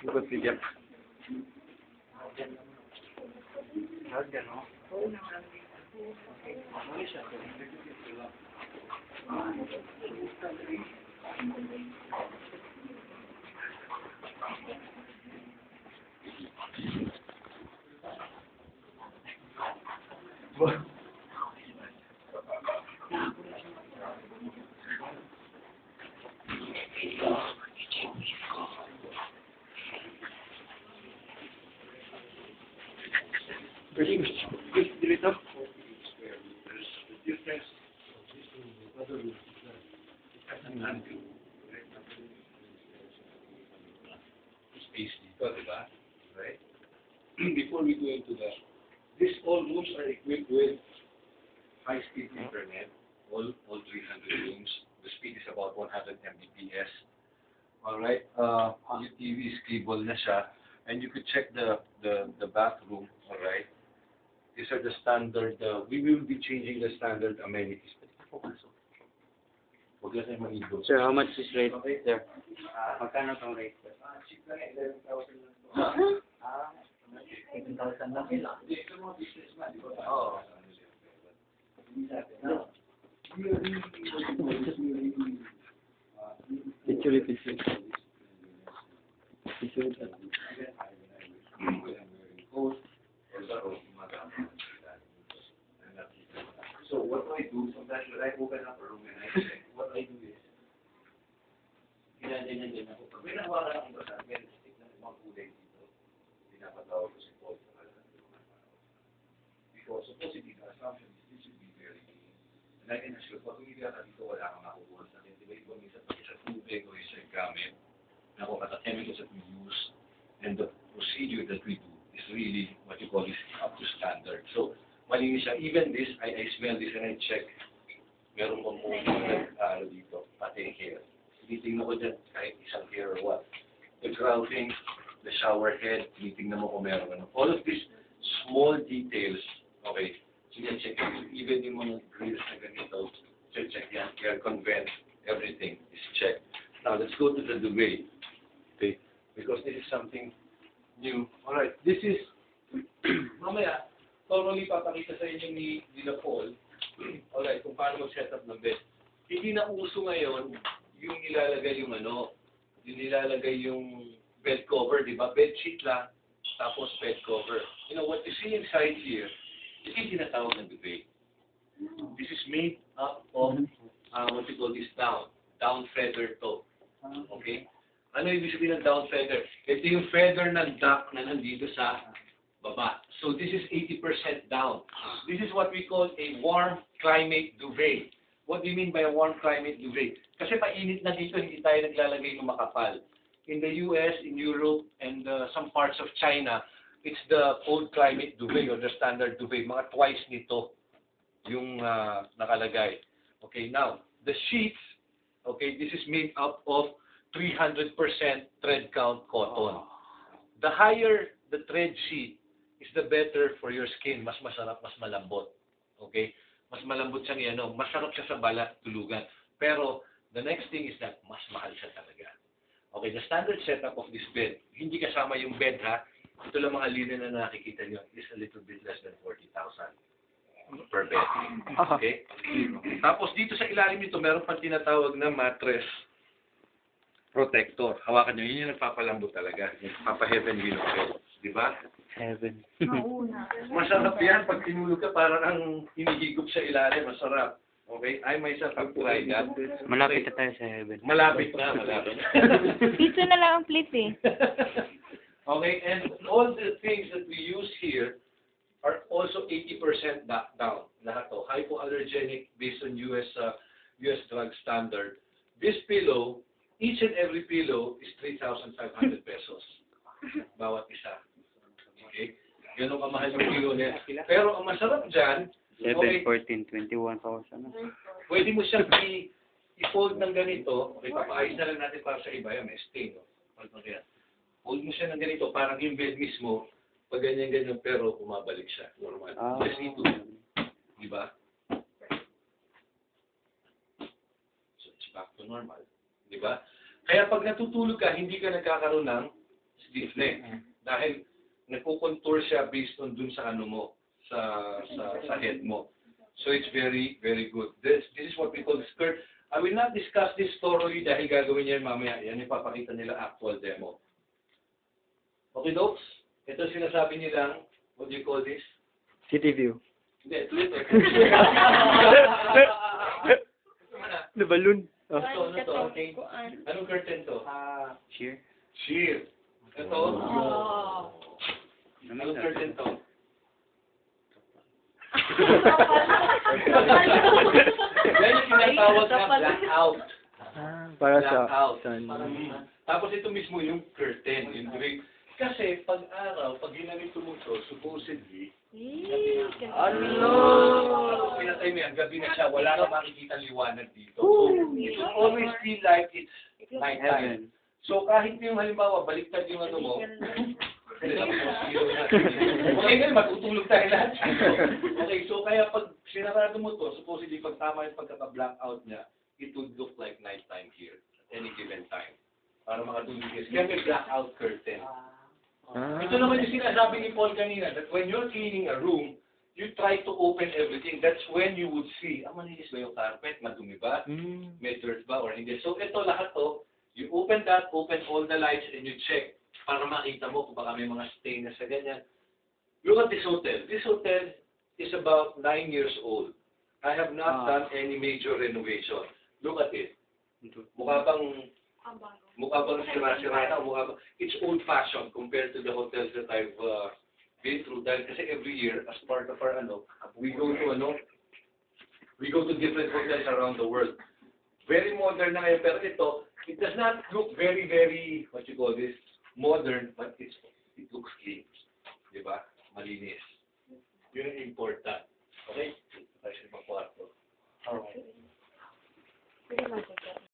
Ikot bigyan. Dito. Space dito, di ba? Right? Before we go into that, these all rooms are equipped with high-speed internet, all 300 rooms. The speed is about 100 Mbps. Alright, yung TV is cable na siya, and you could check the bathroom, alright? These are the standard, we will be changing the standard amenities. Huwag lang tayo mag-igo. Sir, how much is rate there? Magkano tong rate? 18,000 lang. Oo. Picture. So what do I do? Sometimes when I open up a room and I check, what I do is, ginagyan ako. Pag may nakuha ka ng iba sa akin, stick na mga kulay dito, pinapatawag ko si Paul sa kalasan ng mga tao. Because supposedly the assumption is this should be very clean. And I can assure, pag umibigay ka dito, wala kang makukuha sa akin. Diba iba minsan pag isa tubig o isa gamit, nakuha ka sa chemicals that we use, and the procedure that we do is really what you call is up to standard. So, malinis siya. Even this, I smell this and I check. Meron pa mo dito, pati hair. Tinitingnan ko dyan kahit isang hair or what. The grouting, the shower head, tinitingnan mo kung meron ano. All of these small details, okay, so yan, check it. Even yung mga grills na ganito, check yan. Air convent, everything is checked. Now, let's go to the duvet. Okay, because this is something new. Alright, this is, mamaya, totally papakita sa inyo ni Paul, alright, kung paano mag-set up ng bed. Hindi na uso ngayon yung nilalagay yung bed cover, di ba? Bed sheet lang, tapos bed cover. You know, what you see inside here, ito yung tinatawag ng duvet. This is made up of, what you call this, down feather to. Okay? Ano ibig sabihin ng down feather? Ito yung feather ng duck na nandito sa baba. So this is 80% down. This is what we call a warm climate duvet. What do you mean by a warm climate duvet? Kasi painit na dito, hindi tayo naglalagay ng makapal. In the US, in Europe, and some parts of China, it's the cold climate duvet or the standard duvet. Mga twice nito yung nakalagay. Okay, now, the sheets, okay, this is made up of 300% thread count cotton. The higher the thread sheet, is the better for your skin. Mas masarap, mas malambot. Okay? Mas malambot siya niya, no? Masarap siya sa balat, tulugan. Pero, the next thing is that mas mahal siya talaga. Okay, the standard setup of this bed, hindi kasama yung bed, ha? Ito lang mga linen na nakikita nyo, is a little bit less than 40,000 per bed. Okay? Tapos, dito sa ilalim nito, meron pang tinatawag na mattress protector. Hawakan nyo, yun yung nagpapalambot talaga. Papa-heaven look bed. Diba? Heaven. Masarap yan. Pag tinulog ka, parang ang hinihigop sa ilalim. Masarap. Okay? I myself have tried that. Malapit na tayo sa heaven. Malapit na. Pizza na lang ang plate eh. Okay? And all the things that we use here are also 80% down. Lahat to. Hypoallergenic based on US drug standard. This pillow, each and every pillow is 3,500 pesos. Bawat isa. Okay? Yan ang kamahal ng pillow niya. Pero ang masarap dyan, 7, okay, 14, 21,000. pwede mo siyang i-fold ng ganito. Okay, papaayos na lang natin para sa iba. Yan, may stain. No? Kaya, hold mo siya ng ganito, parang yung bed mismo, pag ganyan-ganyan, pero bumabalik siya. Normal. Just need to, di ba? So, it's back to normal. Di ba? Kaya pag natutulog ka, hindi ka nagkakaroon ng stiff neck. Dahil nagko-contour siya based on dun sa ano mo, sa head mo. So it's very, very good. This is what we call the skirt. I will not discuss this thoroughly dahil gagawin niya mamaya. Yan ipapakita nila actual demo. Okay, folks? Ito sinasabi nilang, what do you call this? City view. Hindi, ito. The balloon. Ano to? Anong curtain to? Sheer. Sheer. Ito. Anong curtain to? Yan yung tinatawag na blackout. Para Blackout. sun. Tapos ito mismo yung curtain, yung drape. Kasi pag araw, pag ginamit mo ito, supposedly, pinatay mo yan, gabi na siya, wala kang makikita liwanag dito. So, it will always feel like it's nighttime. Heaven. So, kahit yung halimbawa, baliktad yung ano mo, okay, ngayon, matutulog tayo lahat. Okay, so kaya pag sinarado mo to, supposedly pag tama yung pagkaka-blackout niya, it would look like nighttime here at any given time. Para makatulog kayo. Kaya may blackout curtain. Ito naman yung sinasabi ni Paul kanina, that when you're cleaning a room, you try to open everything. That's when you would see, malinis ba yung carpet? Madumi ba? May dirt ba? Or hindi? So ito lahat to, you open that, open all the lights, and you check para makita mo kung baka may mga stain na sa ganyan. Look at this hotel. This hotel is about 9 years old. I have not done any major renovation. Look at it. Mukha bang sira-sira na, it's old-fashioned compared to the hotels that I've been through. Dahil kasi every year, as part of our we go to different hotels around the world. Very modern na ngayon, pero ito, it does not look very, very, what you call this, modern, but it looks clean. Diba? Malinis. Yun ang important. Okay? Tayo sa ibang kwarto. Alright.